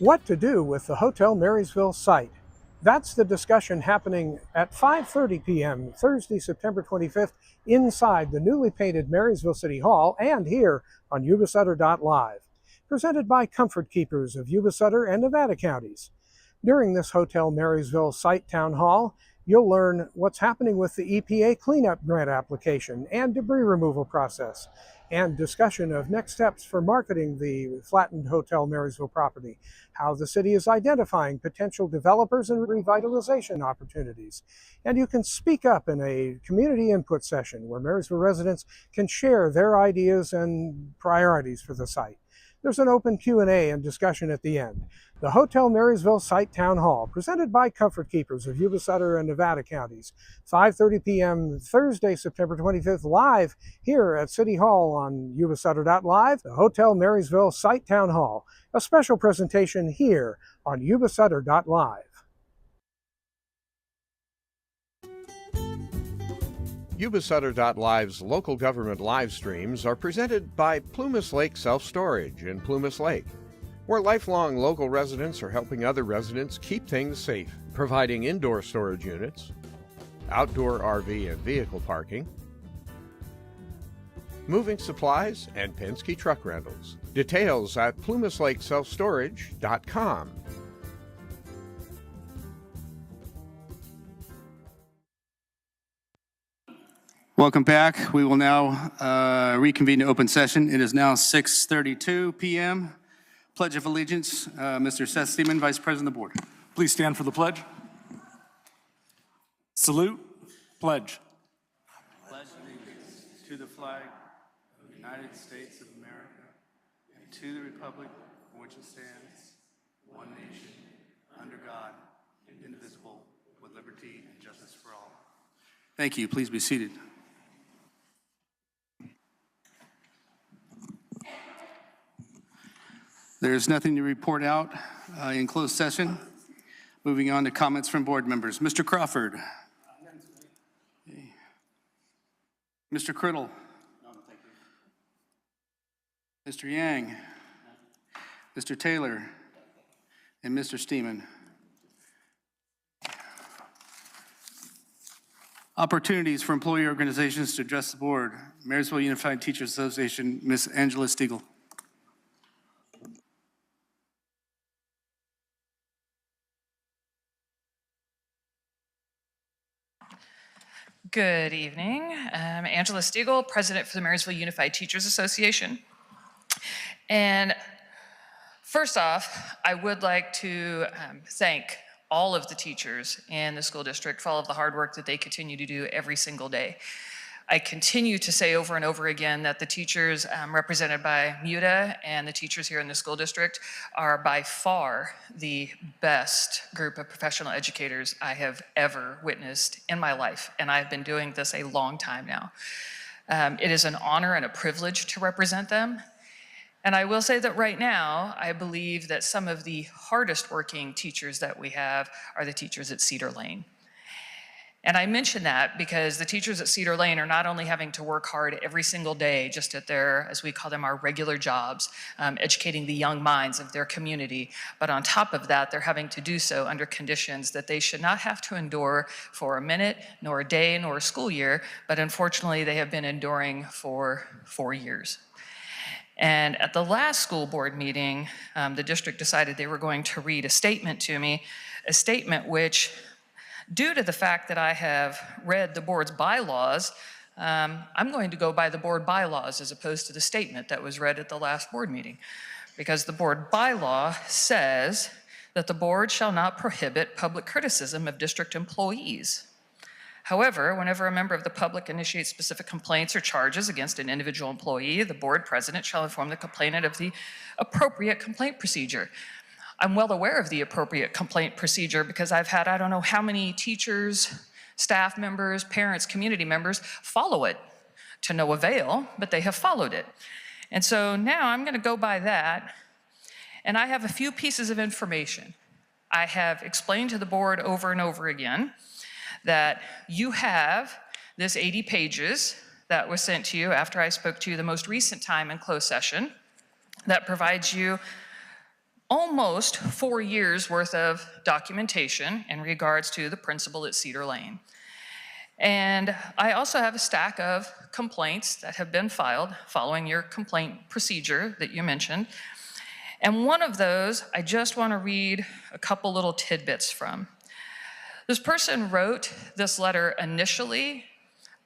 What to do with the Hotel Marysville site? That's the discussion happening at 5:30 p.m. Thursday, September 25th, inside the newly painted Marysville City Hall and here on Yuba-Sutter.live. Presented by Comfort Keepers of Yuba-Sutter and Nevada counties. During this Hotel Marysville site town hall, you'll learn what's happening with the EPA cleanup grant application and debris removal process, and discussion of next steps for marketing the flattened Hotel Marysville property, how the city is identifying potential developers and revitalization opportunities. And you can speak up in a community input session where Marysville residents can share their ideas and priorities for the site. There's an open Q&A and discussion at the end. The Hotel Marysville Site Town Hall, presented by Comfort Keepers of Yuba-Sutter and Nevada counties. 5:30 p.m. Thursday, September 25th, live here at City Hall on Yuba-Sutter.live. The Hotel Marysville Site Town Hall, a special presentation here on Yuba-Sutter.live. Yuba-Sutter.live's local government live streams are presented by Plumas Lake Self-Storage in Plumas Lake, where lifelong local residents are helping other residents keep things safe, providing indoor storage units, outdoor RV and vehicle parking, moving supplies, and Penske truck rentals. Details at plumaslakeselfstorage.com. Welcome back. We will now reconvene to open session. It is now 6:32 p.m. Pledge of Allegiance. Mr. Seth Steeman, Vice President of the Board. Please stand for the pledge. Salute. Pledge. Pledge allegiance to the flag of the United States of America and to the republic for which it stands, one nation, under God, indivisible, with liberty and justice for all. Thank you. Please be seated. There's nothing to report out in closed session. Moving on to comments from board members. Mr. Crawford. Okay. Mr. Criddle. No, thank you. Mr. Yang. Mr. Taylor. And Mr. Steeman. Opportunities for employee organizations to address the board. Marysville Unified Teachers Association, Ms. Angela Stiegel. Good evening. I'm Angela Stiegel, President for the Marysville Unified Teachers Association. And first off, I would like to thank all of the teachers in the school district for all of the hard work that they continue to do every single day. I continue to say over and over again that the teachers represented by MUTA and the teachers here in the school district are by far the best group of professional educators I have ever witnessed in my life, and I've been doing this a long time now. It is an honor and a privilege to represent them. And I will say that right now, I believe that some of the hardest working teachers that we have are the teachers at Cedar Lane. And I mention that because the teachers at Cedar Lane are not only having to work hard every single day just at their, as we call them, our regular jobs, educating the young minds of their community, but on top of that, they're having to do so under conditions that they should not have to endure for a minute, nor a day, nor a school year, but unfortunately they have been enduring for 4 years. And at the last school board meeting, the district decided they were going to read a statement to me, a statement which, due to the fact that I have read the board's bylaws, I'm going to go by the board bylaws as opposed to the statement that was read at the last board meeting. Because the board bylaw says that the board shall not prohibit public criticism of district employees. However, whenever a member of the public initiates specific complaints or charges against an individual employee, the board president shall inform the complainant of the appropriate complaint procedure. I'm well aware of the appropriate complaint procedure because I've had, I don't know how many teachers, staff members, parents, community members follow it to no avail, but they have followed it. And so now I'm going to go by that, and I have a few pieces of information. I have explained to the board over and over again that you have this 80 pages that was sent to you after I spoke to you the most recent time in closed session that provides you almost 4 years worth of documentation in regards to the principal at Cedar Lane. And I also have a stack of complaints that have been filed following your complaint procedure that you mentioned. And one of those, I just want to read a couple little tidbits from. This person wrote this letter initially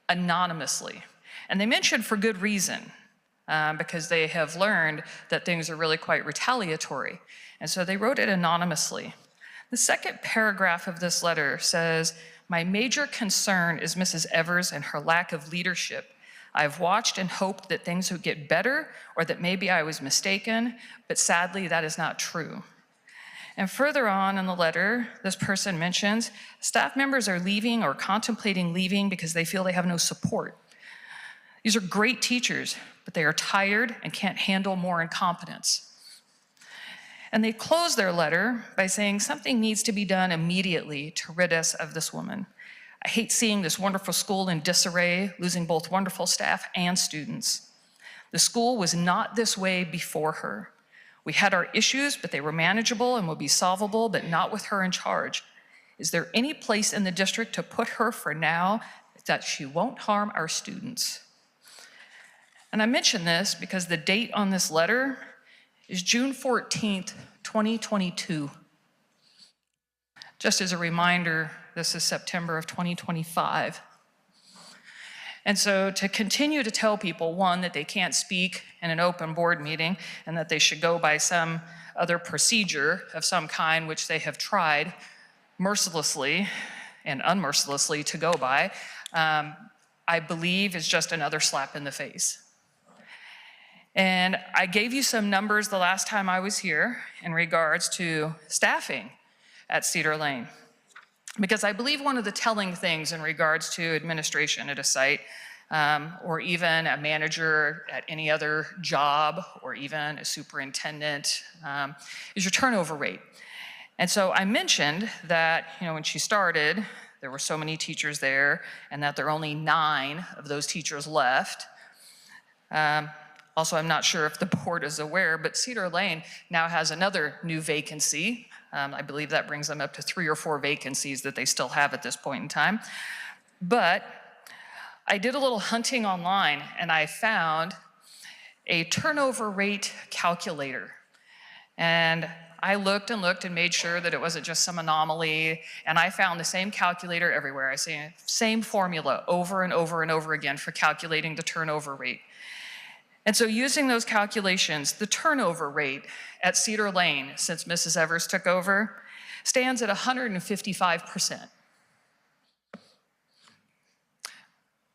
anonymously, and they mentioned for good reason, because they have learned that things are really quite retaliatory. And so they wrote it anonymously. The second paragraph of this letter says, "My major concern is Mrs. Evers and her lack of leadership. I've watched and hoped that things would get better or that maybe I was mistaken, but sadly that is not true." And further on in the letter, this person mentions, staff members are leaving or contemplating leaving because they feel they have no support. These are great teachers, but they are tired and can't handle more incompetence. And they close their letter by saying something needs to be done immediately to rid us of this woman. I hate seeing this wonderful school in disarray, losing both wonderful staff and students. The school was not this way before her. We had our issues, but they were manageable and would be solvable, but not with her in charge. Is there any place in the district to put her for now that she won't harm our students? And I mention this because the date on this letter is June 14th, 2022. Just as a reminder, this is September of 2025. And so to continue to tell people, one, that they can't speak in an open board meeting and that they should go by some other procedure of some kind, which they have tried mercilessly and unmercilessly to go by, I believe is just another slap in the face. And I gave you some numbers the last time I was here in regards to staffing at Cedar Lane. Because I believe one of the telling things in regards to administration at a site, or even a manager at any other job, or even a superintendent, is your turnover rate. And so I mentioned that, when she started, there were so many teachers there, and that there are only 9 of those teachers left. Also, I'm not sure if the board is aware, but Cedar Lane now has another new vacancy. I believe that brings them up to 3 or 4 vacancies that they still have at this point in time. But I did a little hunting online, and I found a turnover rate calculator. And I looked and looked and made sure that it wasn't just some anomaly, and I found the same calculator everywhere. I see same formula over and over and over again for calculating the turnover rate. And so using those calculations, the turnover rate at Cedar Lane since Mrs. Evers took over stands at 155%,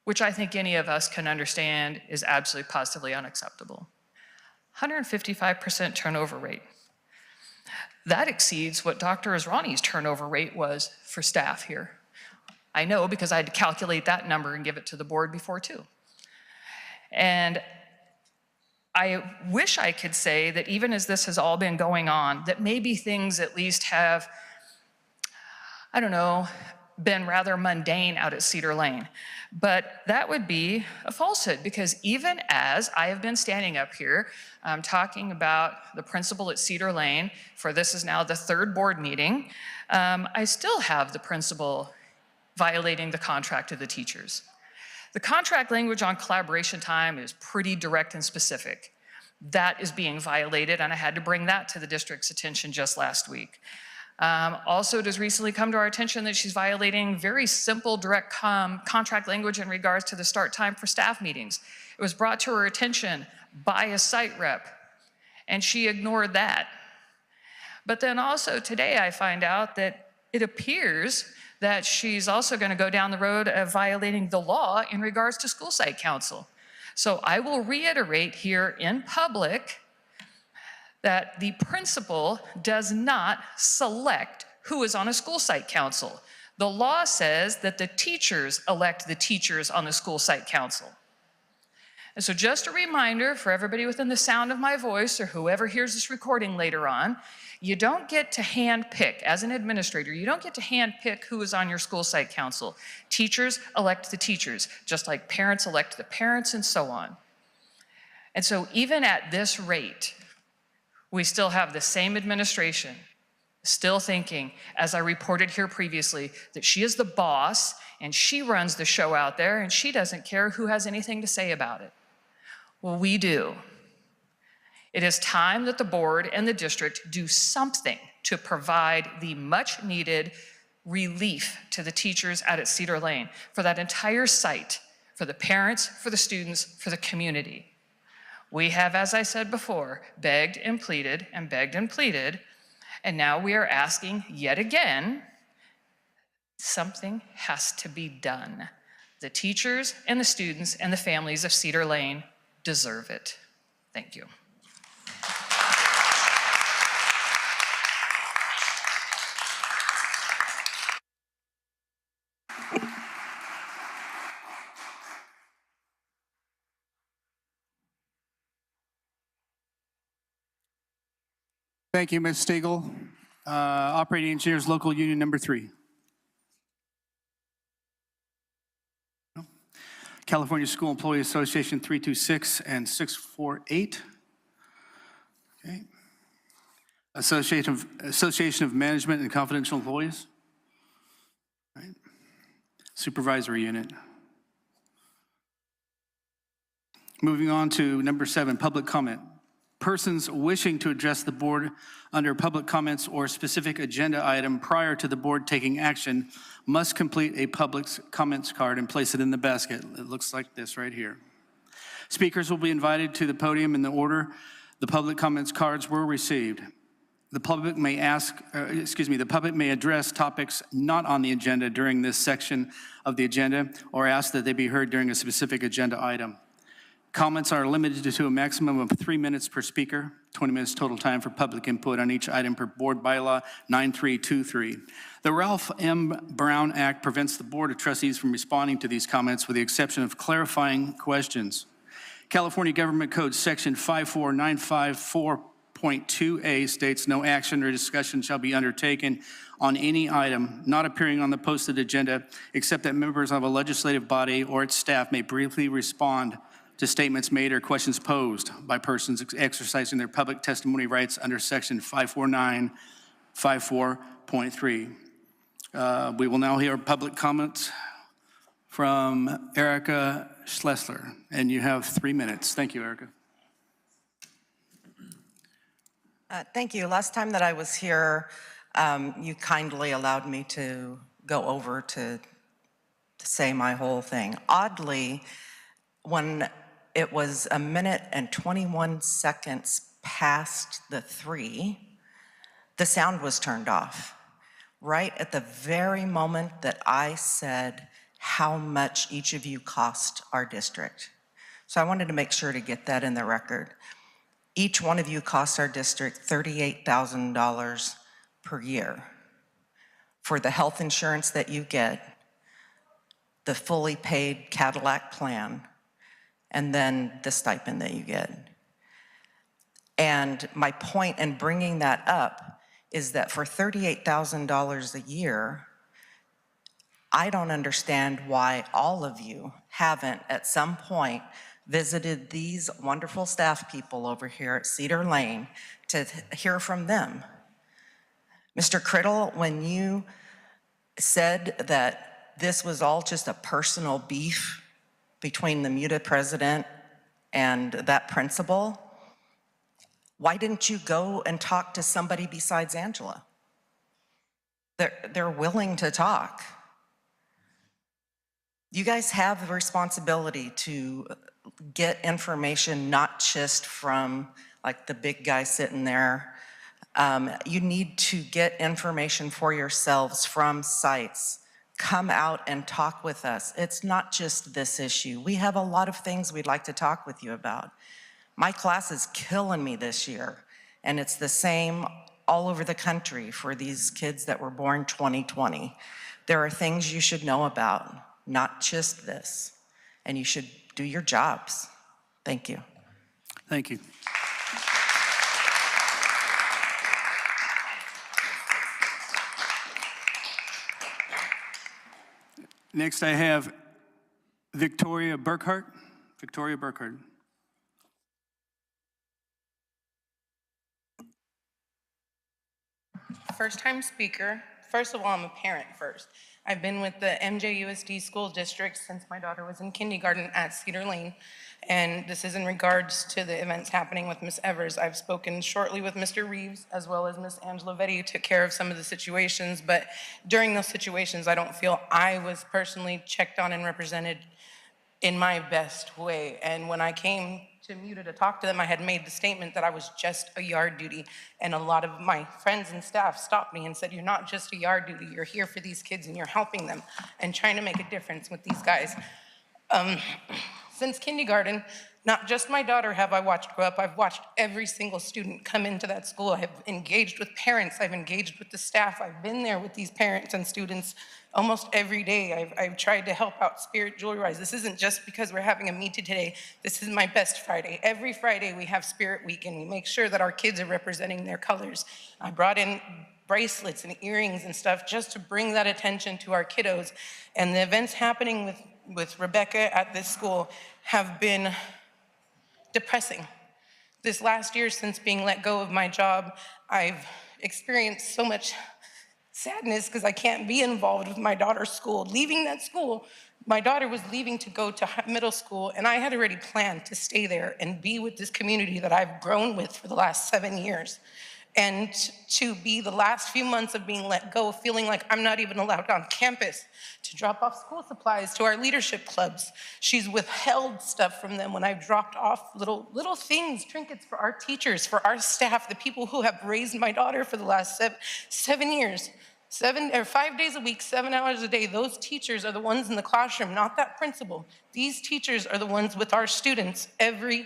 which I think any of us can understand is absolutely positively unacceptable. 155% turnover rate. That exceeds what Dr. Azrani's turnover rate was for staff here. I know because I had to calculate that number and give it to the board before too. And I wish I could say that even as this has all been going on, that maybe things at least have, been rather mundane out at Cedar Lane. But that would be a falsehood, because even as I have been standing up here talking about the principal at Cedar Lane, for this is now the 3rd board meeting, I still have the principal violating the contract of the teachers. The contract language on collaboration time is pretty direct and specific. That is being violated, and I had to bring that to the district's attention just last week. Also, it has recently come to our attention that she's violating very simple, direct contract language in regards to the start time for staff meetings. It was brought to her attention by a site rep, and she ignored that. But then also today I find out that it appears that she's also going to go down the road of violating the law in regards to school site council. So I will reiterate here in public that the principal does not select who is on a school site council. The law says that the teachers elect the teachers on the school site council. And so just a reminder for everybody within the sound of my voice, or whoever hears this recording later on, you don't get to hand pick, as an administrator, you don't get to hand pick who is on your school site council. Teachers elect the teachers, just like parents elect the parents and so on. And so even at this rate, We still have the same administration, still thinking, as I reported here previously, that she is the boss and she runs the show out there and she doesn't care who has anything to say about it. Well, we do. It is time that the board and the district do something to provide the much needed relief to the teachers out at Cedar Lane, for that entire site, for the parents, for the students, for the community. We have, as I said before, begged and pleaded and begged and pleaded, and now we are asking yet again, something has to be done. The teachers and the students and the families of Cedar Lane deserve it. Thank you. Thank you, Ms. Stiegel. Operating Engineers Local Union number 3. California School Employees Association 326 and 648. Okay. Association of Management and Confidential Employees. All right. Supervisory Unit. Moving on to number 7, public comment. Persons wishing to address the board under public comments or specific agenda item prior to the board taking action must complete a public comments card and place it in the basket. It looks like this right here. Speakers will be invited to the podium in the order the public comments cards were received. The public may the public may address topics not on the agenda during this section of the agenda or ask that they be heard during a specific agenda item. Comments are limited to a maximum of 3 minutes per speaker, 20 minutes total time for public input on each item per board bylaw 9323. The Ralph M. Brown Act prevents the Board of Trustees from responding to these comments with the exception of clarifying questions. California Government Code Section 54954.2a states no action or discussion shall be undertaken on any item not appearing on the posted agenda except that members of a legislative body or its staff may briefly respond to statements made or questions posed by persons exercising their public testimony rights under Section 54954.3. We will now hear public comments from Erica Schlesler, and you have 3 minutes. Thank you, Erica. Thank you. Last time that I was here, you kindly allowed me to go over to say my whole thing. Oddly, when it was 1 minute and 21 seconds past the 3, the sound was turned off. Right at the very moment that I said how much each of you cost our district. So I wanted to make sure to get that in the record. Each one of you costs our district $38,000 per year for the health insurance that you get, the fully paid Cadillac plan, and then the stipend that you get. And my point in bringing that up is that for $38,000 a year, I don't understand why all of you haven't at some point visited these wonderful staff people over here at Cedar Lane to hear from them. Mr. Criddle, when you said that this was all just a personal beef between the MUTA president and that principal, why didn't you go and talk to somebody besides Angela? They're willing to talk. You guys have the responsibility to get information not just from like the big guy sitting there. You need to get information for yourselves from sites. Come out and talk with us. It's not just this issue. We have a lot of things we'd like to talk with you about. My class is killing me this year, and it's the same all over the country for these kids that were born 2020. There are things you should know about, not just this, and you should do your jobs. Thank you. Thank you. Next, I have Victoria Burkhart. Victoria Burkhart. first-time speaker. First of all, I'm a parent first. I've been with the MJUSD School District since my daughter was in kindergarten at Cedar Lane, and this is in regards to the events happening with Ms. Evers. I've spoken shortly with Mr. Reeves, as well as Ms. Angela Vetti, who took care of some of the situations, but during those situations, I don't feel I was personally checked on and represented in my best way. And when I came to MUTA to talk to them, I had made the statement that I was just a yard duty. And a lot of my friends and staff stopped me and said, you're not just a yard duty, you're here for these kids and you're helping them and trying to make a difference with these guys. Since kindergarten, not just my daughter have I watched grow up, I've watched every single student come into that school. I've engaged with parents, I've engaged with the staff, I've been there with these parents and students almost every day. I've tried to help out Spirit Jewelry Rise. This isn't just because we're having a meeting today, this is my best Friday. Every Friday we have Spirit Week and we make sure that our kids are representing their colors. I brought in bracelets and earrings and stuff just to bring that attention to our kiddos. And the events happening with Rebecca at this school have been depressing. This last year, since being let go of my job, I've experienced so much sadness because I can't be involved with my daughter's school. Leaving that school, my daughter was leaving to go to middle school, and I had already planned to stay there and be with this community that I've grown with for the last 7 years. And to be the last few months of being let go, feeling like I'm not even allowed on campus to drop off school supplies to our leadership clubs. She's withheld stuff from them when I've dropped off little things, trinkets for our teachers, for our staff, the people who have raised my daughter for the last 7 years. 5 days a week, 7 hours a day, those teachers are the ones in the classroom, not that principal. These teachers are the ones with our students every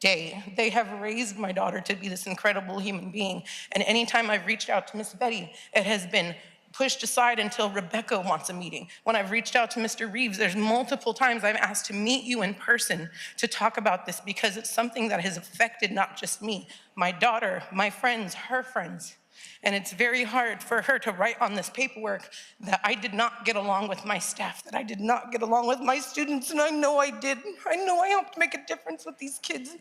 day. They have raised my daughter to be this incredible human being. And anytime I've reached out to Miss Betty, it has been pushed aside until Rebecca wants a meeting. When I've reached out to Mr. Reeves, there's multiple times I've asked to meet you in person to talk about this because it's something that has affected not just me, my daughter, my friends, her friends. And it's very hard for her to write on this paperwork that I did not get along with my staff, that I did not get along with my students, and I know I did. I know I helped make a difference with these kids.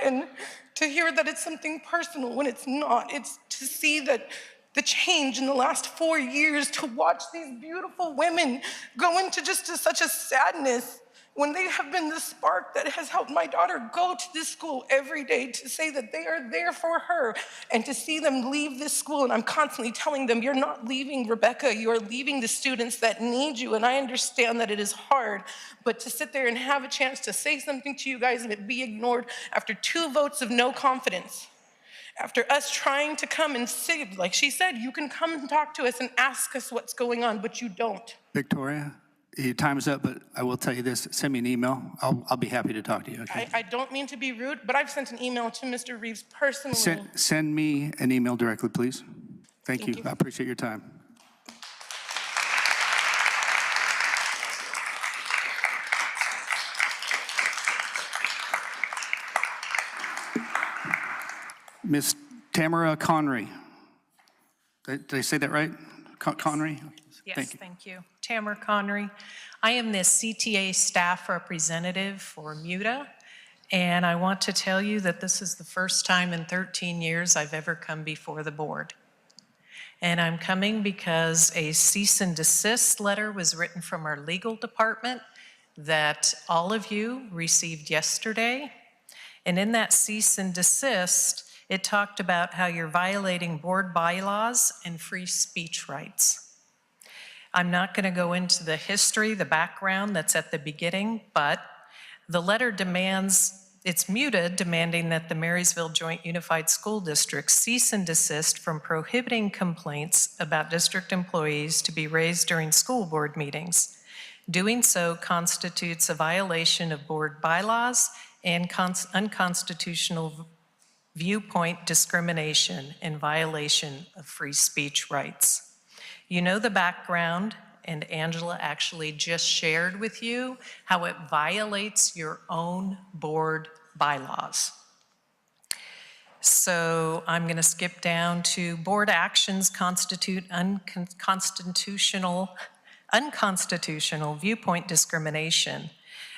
And to hear that it's something personal when it's not, it's to see that the change in the last 4 years, to watch these beautiful women go into just such a sadness when they have been the spark that has helped my daughter go to this school every day, to say that they are there for her, and to see them leave this school. And I'm constantly telling them, you're not leaving Rebecca, you are leaving the students that need you. And I understand that it is hard, but to sit there and have a chance to say something to you guys and it be ignored after 2 votes of no confidence, after us trying to come and say, like she said, you can come and talk to us and ask us what's going on, but you don't. Victoria, your time is up, but I will tell you this, send me an email. I'll be happy to talk to you, okay? I don't mean to be rude, but I've sent an email to Mr. Reeves personally. Send me an email directly, please. Thank you. I appreciate your time. Ms. Tamara Connery. Did I say that right? Connery? Yes, thank you. Tamara Connery. I am the CTA staff representative for MUTA, and I want to tell you that this is the first time in 13 years I've ever come before the board. And I'm coming because a cease and desist letter was written from our legal department that all of you received yesterday. And in that cease and desist, it talked about how you're violating board bylaws and free speech rights. I'm not going to go into the history, the background that's at the beginning, but the letter demands, it's MUTA demanding that the Marysville Joint Unified School District cease and desist from prohibiting complaints about district employees to be raised during school board meetings. Doing so constitutes a violation of board bylaws and unconstitutional viewpoint discrimination in violation of free speech rights. You know the background, and Angela actually just shared with you how it violates your own board bylaws. So I'm going to skip down to board actions constitute unconstitutional viewpoint discrimination.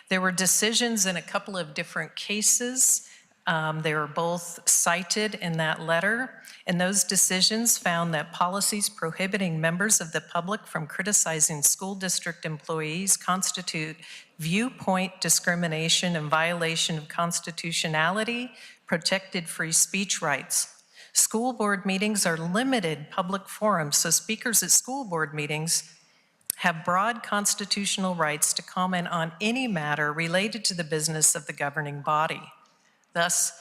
There were decisions in a couple of different cases They were both cited in that letter, and those decisions found that policies prohibiting members of the public from criticizing school district employees constitute viewpoint discrimination and violation of constitutionality, protected free speech rights. School board meetings are limited public forums, so speakers at school board meetings have broad constitutional rights to comment on any matter related to the business of the governing body. Thus,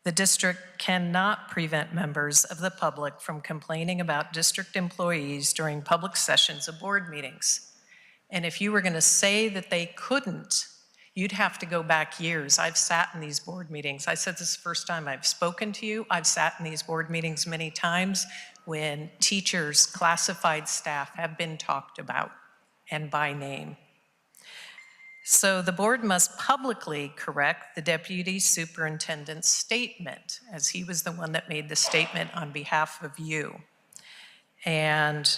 the district cannot prevent members of the public from complaining about district employees during public sessions of board meetings. And if you were going to say that they couldn't, you'd have to go back years. I've sat in these board meetings. I said this is the first time I've spoken to you. I've sat in these board meetings many times when teachers, classified staff have been talked about and by name. So the board must publicly correct the deputy superintendent's statement, as he was the one that made the statement on behalf of you. And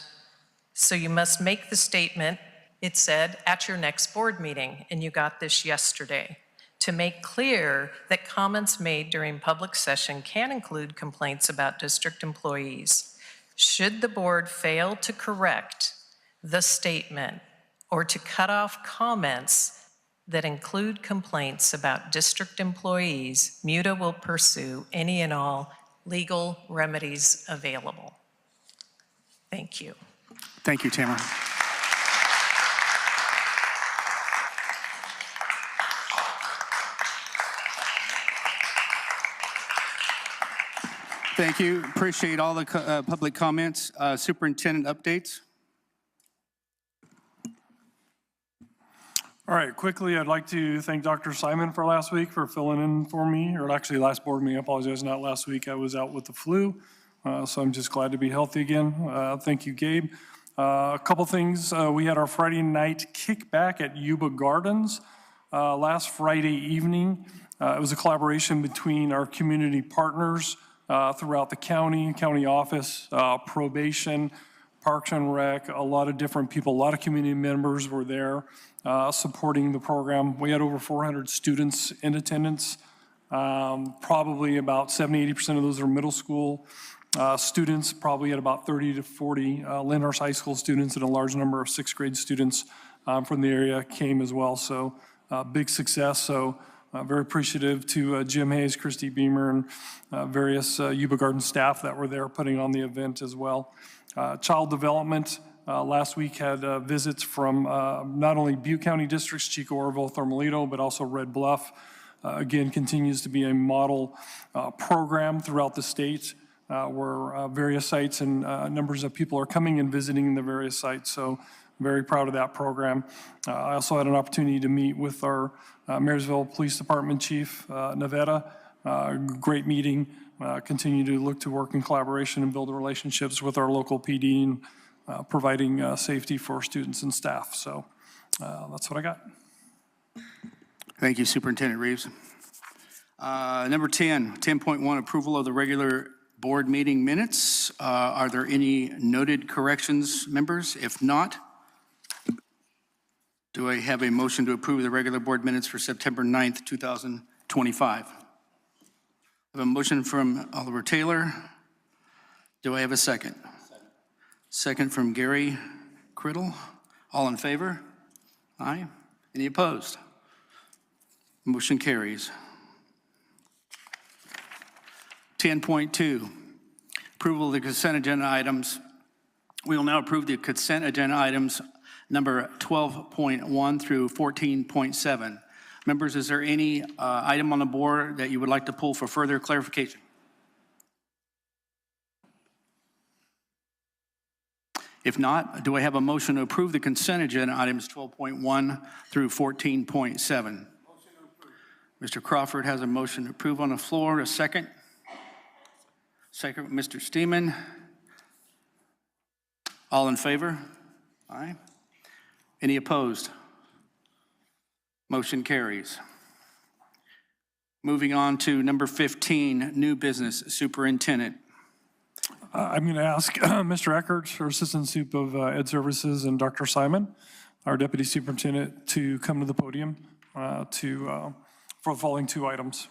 so you must make the statement, it said, at your next board meeting, and you got this yesterday, to make clear that comments made during public session can include complaints about district employees. Should the board fail to correct the statement or to cut off comments that include complaints about district employees, MUTA will pursue any and all legal remedies available. Thank you. Thank you, Tamara. Thank you. Appreciate all the public comments. Superintendent updates. All right, quickly, I'd like to thank Dr. Simon for last week for filling in for me, or actually last board meeting, I apologize, not last week. I was out with the flu, so I'm just glad to be healthy again. Thank you, Gabe. A couple things, we had our Friday night kickback at Yuba Gardens last Friday evening. It was a collaboration between our community partners throughout the county office, probation, Parks and Rec, a lot of different people, a lot of community members were there supporting the program. We had over 400 students in attendance. Probably about 70–80% of those are middle school students, probably at about 30 to 40 Lyndhurst High School students, and a large number of 6th grade students from the area came as well. So big success. So very appreciative to Jim Hayes, Christy Beamer, and various Yuba Garden staff that were there putting on the event as well. Child development last week had visits from not only Butte County districts, Chico, Orville, Thermalito, but also Red Bluff. Again, continues to be a model program throughout the state where various sites and numbers of people are coming and visiting the various sites. So very proud of that program. I also had an opportunity to meet with our Marysville Police Department Chief, Nevada. Great meeting. Continue to look to work in collaboration and build relationships with our local PD and providing safety for students and staff. So that's what I got. Thank you, Superintendent Reeves. Number 10.1, approval of the regular board meeting minutes. Are there any noted corrections, members? If not, do I have a motion to approve the regular board minutes for September 9th, 2025? I have a motion from Oliver Taylor. Do I have a second? Second from Gary Criddle. All in favor? Aye. Any opposed? Motion carries. 10.2, approval of the consent agenda items. We will now approve the consent agenda items number 12.1 through 14.7. Members, is there any item on the board that you would like to pull for further clarification? If not, do I have a motion to approve the consent agenda items 12.1 through 14.7? Mr. Crawford has a motion to approve on the floor. A second? Second, Mr. Steeman. All in favor? Aye. Any opposed? Motion carries. Moving on to number 15, new business, Superintendent. I'm going to ask Mr. Eckert, our Assistant Sup of Ed Services, and Dr. Simon, our Deputy Superintendent, to come to the podium for the following two items.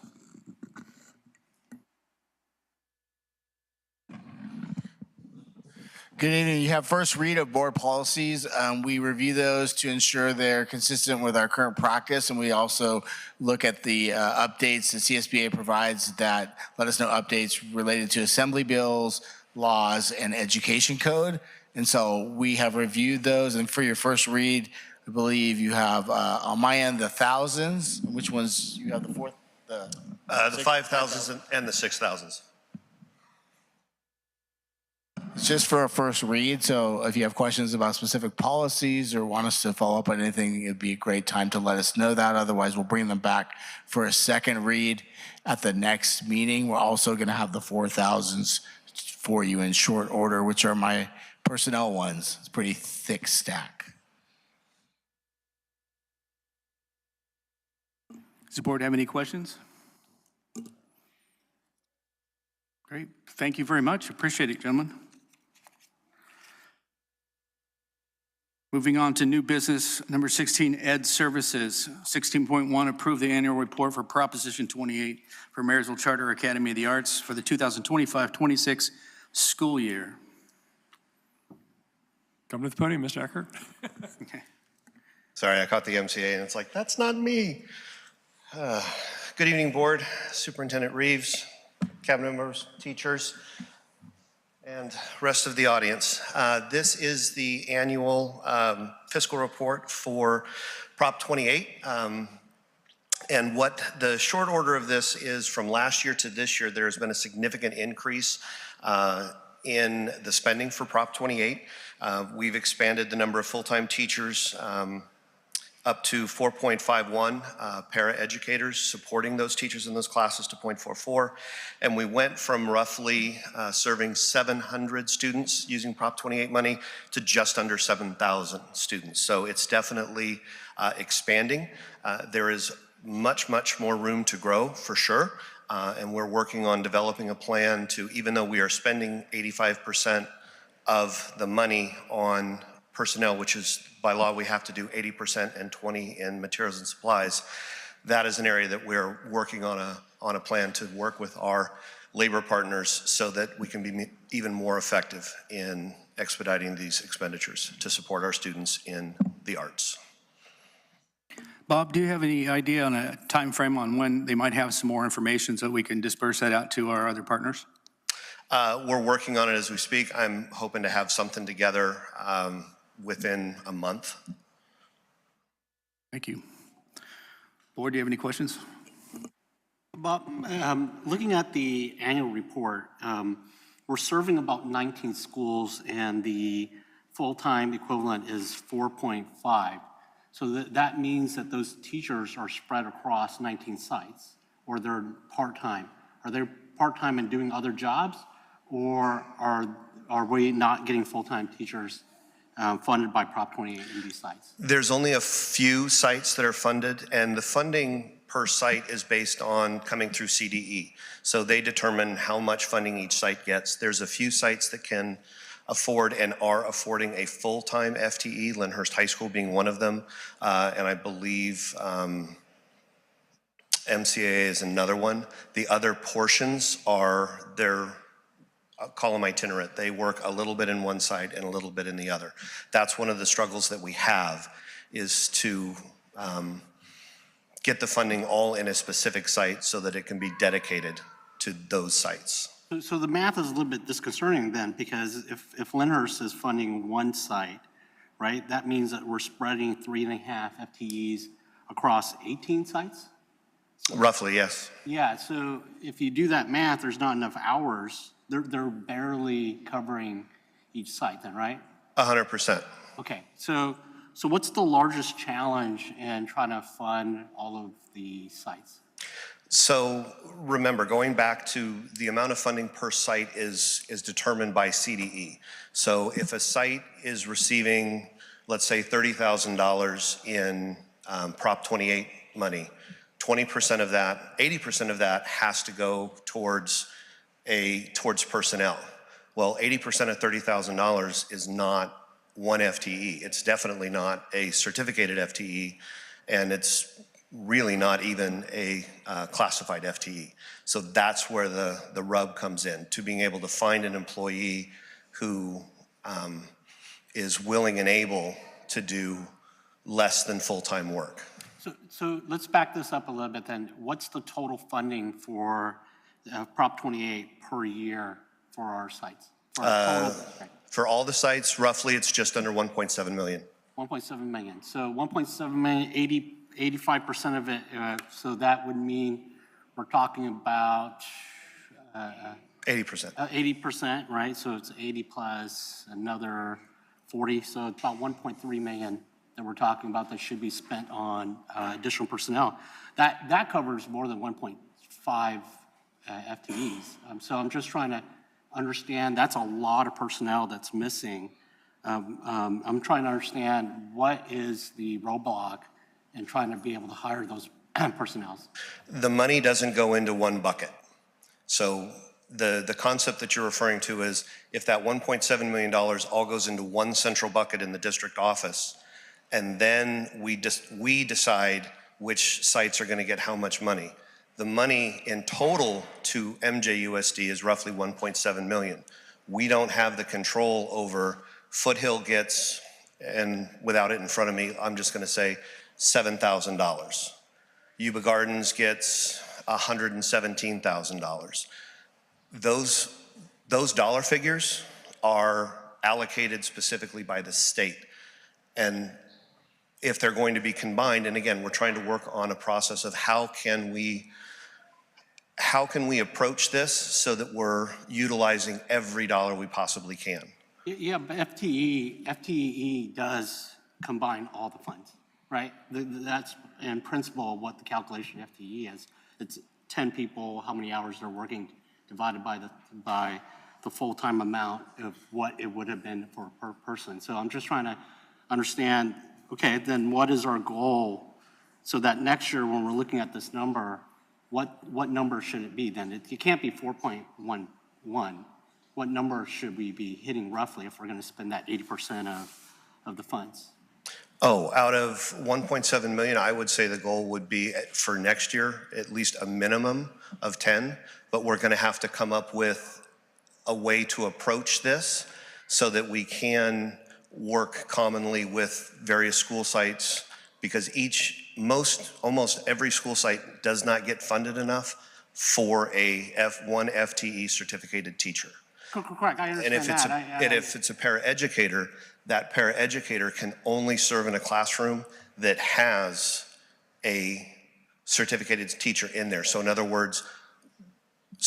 Good evening. You have first read of board policies. We review those to ensure they're consistent with our current practice, and we also look at the updates the CSBA provides that let us know updates related to assembly bills, laws, and education code. And so we have reviewed those, and for your first read, I believe you have on my end the thousands. Which ones you have the fourth? The 5,000s and the 6,000s. It's just for a first read, so if you have questions about specific policies or want us to follow up on anything, it'd be a great time to let us know that. Otherwise, we'll bring them back for a second read at the next meeting. We're also going to have the 4,000s for you in short order, which are my personnel ones. It's a pretty thick stack. Does the board have any questions? Great. Thank you very much. Appreciate it, gentlemen. Moving on to new business, number 16, Ed Services. 16.1, approve the annual report for Proposition 28 for Marysville Charter Academy of the Arts for the 2025-26 school year. Come to the podium, Mr. Eckert. Okay. Sorry, I caught the MCA and it's like, that's not me. Good evening, board, Superintendent Reeves, cabinet members, teachers, and rest of the audience. This is the annual fiscal report for Prop 28. And what the short order of this is, from last year to this year, there's been a significant increase in the spending for Prop 28. We've expanded the number of full-time teachers up to 4.51 para-educators supporting those teachers in those classes to 0.44. And we went from roughly serving 700 students using Prop 28 money to just under 7,000 students. So it's definitely expanding. There is much, much more room to grow for sure. And we're working on developing a plan to, even though we are spending 85% of the money on personnel, which is by law we have to do 80% and 20% in materials and supplies. That is an area that we're working on a plan to work with our labor partners so that we can be even more effective in expediting these expenditures to support our students in the arts. Bob, do you have any idea on a time frame on when they might have some more information so we can disperse that out to our other partners? We're working on it as we speak. I'm hoping to have something together within a month. Thank you. Board, do you have any questions? Bob, looking at the annual report, we're serving about 19 schools and the full-time equivalent is 4.5. So that means that those teachers are spread across 19 sites, or they're part-time. Are they part-time and doing other jobs, or are we not getting full-time teachers funded by Prop 28 in these sites? There's only a few sites that are funded, and the funding per site is based on coming through CDE. So they determine how much funding each site gets. There's a few sites that can afford and are affording a full-time FTE, Lyndhurst High School being one of them, and I believe MCAA is another one. The other portions are I'll call them itinerant. They work a little bit in one site and a little bit in the other. That's one of the struggles that we have, is to get the funding all in a specific site so that it can be dedicated to those sites. So the math is a little bit disconcerting then, because if Lyndhurst is funding one site, right, that means that we're spreading 3.5 FTEs across 18 sites? Roughly, yes. Yeah, so if you do that math, there's not enough hours. They're barely covering each site then, right? 100%. Okay, so what's the largest challenge in trying to fund all of the sites? So remember, going back to the amount of funding per site is determined by CDE. So if a site is receiving, let's say $30,000 in Prop 28 money, 20% of that, 80% of that has to go towards personnel. Well, 80% of $30,000 is not one FTE. It's definitely not a certificated FTE, and it's really not even a classified FTE. So that's where the rub comes in, to being able to find an employee who is willing and able to do less than full-time work. So let's back this up a little bit then. What's the total funding for Prop 28 per year for our sites? For all the sites, roughly, it's just under 1.7 million. 1.7 million. So 1.7 million, 85% of it, so that would mean we're talking about 80%. 80%, right? So it's 80 plus another 40, so it's about 1.3 million that we're talking about that should be spent on additional personnel. That covers more than 1.5 FTEs. So I'm just trying to understand, that's a lot of personnel that's missing. I'm trying to understand what is the roadblock in trying to be able to hire those personnel. The money doesn't go into one bucket. So the concept that you're referring to is if that $1.7 million all goes into one central bucket in the district office, and then we decide which sites are going to get how much money. The money in total to MJUSD is roughly 1.7 million. We don't have the control over. Foothill gets, and without it in front of me, I'm just going to say $7,000. Yuba Gardens gets $117,000. Those dollar figures are allocated specifically by the state. And if they're going to be combined, and again, we're trying to work on a process of how can we approach this so that we're utilizing every dollar we possibly can. Yeah, but FTE does combine all the funds, right? That's in principle what the calculation of FTE is. It's 10 people, how many hours they're working, divided by the full-time amount of what it would have been for per person. So I'm just trying to understand, okay, then what is our goal so that next year when we're looking at this number, what number should it be then? It can't be 4.11. What number should we be hitting roughly if we're going to spend that 80% of the funds? Oh, out of 1.7 million, I would say the goal would be for next year, at least a minimum of 10, but we're going to have to come up with a way to approach this so that we can work commonly with various school sites, because almost every school site does not get funded enough for one FTE certificated teacher. Correct, I understand and if it's a paraeducator, that paraeducator can only serve in a classroom that has a certificated teacher in there. So in other words,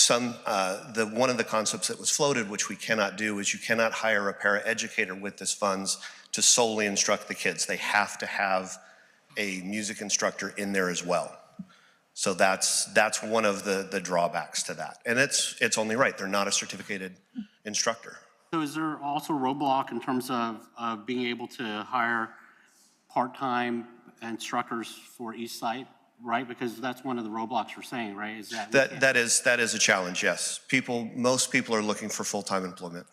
one of the concepts that was floated, which we cannot do, is you cannot hire a paraeducator with this funds to solely instruct the kids. They have to have a music instructor in there as well. So that's one of the drawbacks to that. And it's only right, they're not a certificated instructor. So is there also a roadblock in terms of being able to hire part-time instructors for each site, right? Because that's one of the roadblocks you're saying, right? Is that is a challenge, yes. Most people are looking for full-time employment.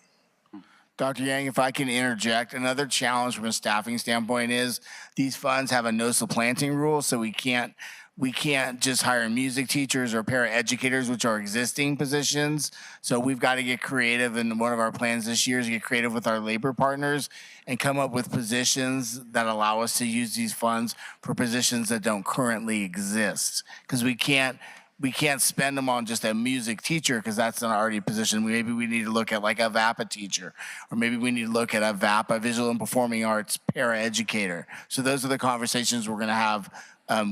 Dr. Yang, if I can interject, another challenge from a staffing standpoint is these funds have a no supplanting rule, so we can't just hire music teachers or paraeducators, which are existing positions. So we've got to get creative, and one of our plans this year is to get creative with our labor partners and come up with positions that allow us to use these funds for positions that don't currently exist. Because we can't spend them on just a music teacher because that's not already a position. Maybe we need to look at like a VAPA teacher, or maybe we need to look at a VAPA, visual and performing arts paraeducator. So those are the conversations we're going to have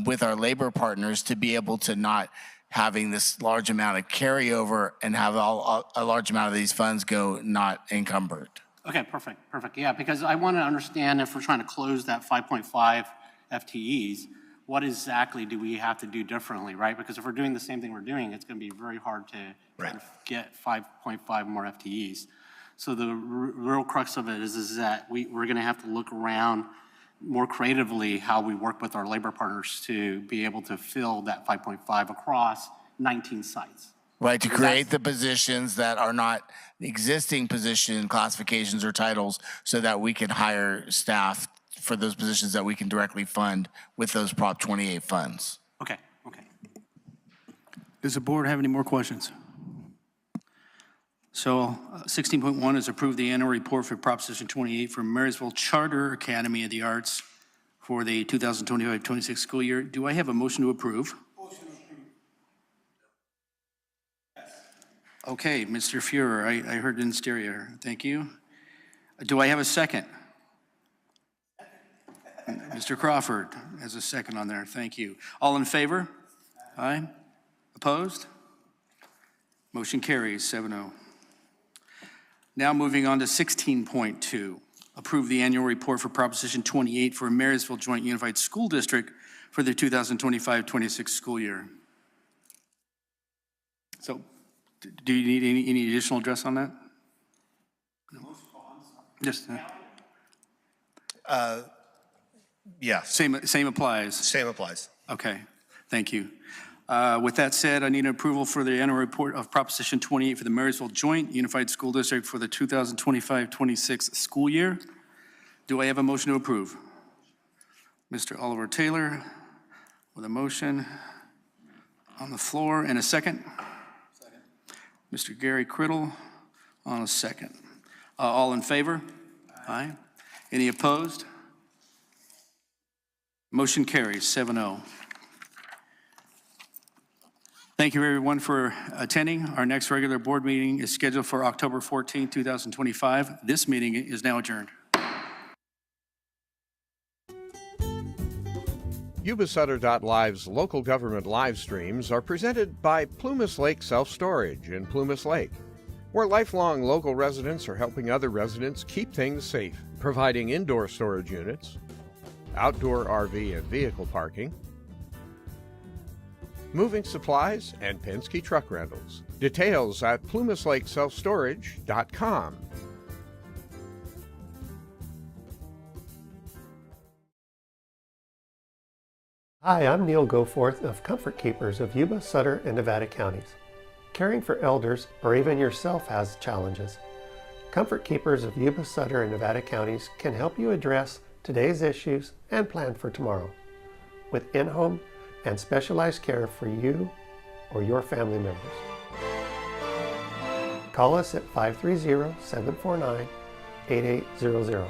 with our labor partners to be able to not having this large amount of carryover and have a large amount of these funds go not encumbered. Okay, perfect. Yeah, because I want to understand if we're trying to close that 5.5 FTEs, what exactly do we have to do differently, right? Because if we're doing the same thing we're doing, it's going to be very hard to try to get 5.5 more FTEs. So the real crux of it is that we're going to have to look around more creatively how we work with our labor partners to be able to fill that 5.5 across 19 sites. Right, to create the positions that are not existing position classifications or titles so that we can hire staff for those positions that we can directly fund with those Prop 28 funds. Okay. Does the board have any more questions? So 16.1 is approve the annual report for Proposition 28 for Marysville Charter Academy of the Arts for the 2025-26 school year. Do I have a motion to approve? Motion to approve. Yes. Okay, Mr. Fuhrer, I heard in stereo. Thank you. Do I have a second? Mr. Crawford has a second on there. Thank you. All in favor? Aye. Opposed? Motion carries 7-0. Now moving on to 16.2. Approve the annual report for Proposition 28 for Marysville Joint Unified School District for the 2025-26 school year. So do you need any additional address on that? No. Just Yeah. Same applies. Same applies. Okay, thank you. With that said, I need approval for the annual report of Proposition 28 for the Marysville Joint Unified School District for the 2025-26 school year. Do I have a motion to approve? Mr. Oliver Taylor with a motion on the floor and a second. Second. Mr. Gary Criddle on a second. All in favor? Aye. Any opposed? Motion carries 7-0. Thank you everyone for attending. Our next regular board meeting is scheduled for October 14, 2025. This meeting is now adjourned. Yuba-Sutter.Live's local government live streams are presented by Plumas Lake Self-Storage in Plumas Lake, where lifelong local residents are helping other residents keep things safe, providing indoor storage units, outdoor RV and vehicle parking, moving supplies, and Penske truck rentals. Details at plumaslakeselfstorage.com. Hi, I'm Neil Goforth of Comfort Keepers of Yuba, Sutter, and Nevada counties. Caring for elders or even yourself has challenges. Comfort Keepers of Yuba, Sutter, and Nevada counties can help you address today's issues and plan for tomorrow with in-home and specialized care for you or your family members. Call us at 530-749-8800.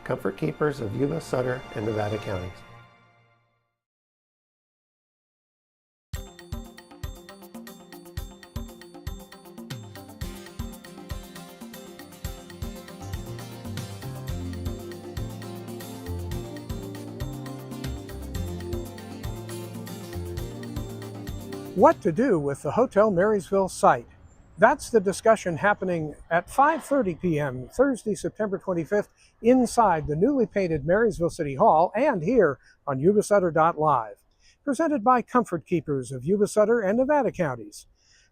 Comfort Keepers of Yuba, Sutter, and Nevada counties. What to do with the Hotel Marysville site? That's the discussion happening at 5:30 p.m. Thursday, September 25th, inside the newly painted Marysville City Hall and here on Yuba-Sutter.Live. Presented by Comfort Keepers of Yuba-Sutter and Nevada counties.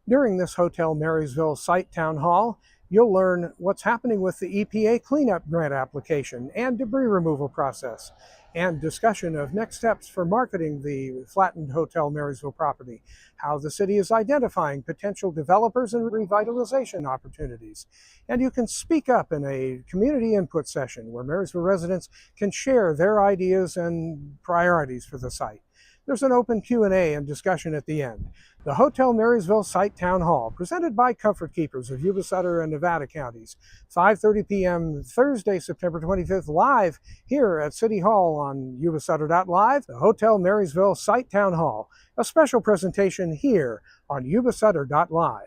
During this Hotel Marysville site town hall, you'll learn what's happening with the EPA cleanup grant application and debris removal process, and discussion of next steps for marketing the flattened Hotel Marysville property, how the city is identifying potential developers and revitalization opportunities. And you can speak up in a community input session where Marysville residents can share their ideas and priorities for the site. There's an open Q&A and discussion at the end. The Hotel Marysville Site Town Hall, presented by Comfort Keepers of Yuba-Sutter and Nevada counties. 5:30 p.m. Thursday, September 25th, live here at City Hall on Yuba-Sutter.Live. The Hotel Marysville Site Town Hall, a special presentation here on Yuba-Sutter.Live.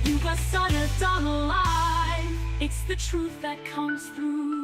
Yuba-Sutter.Live. It's the truth that comes through.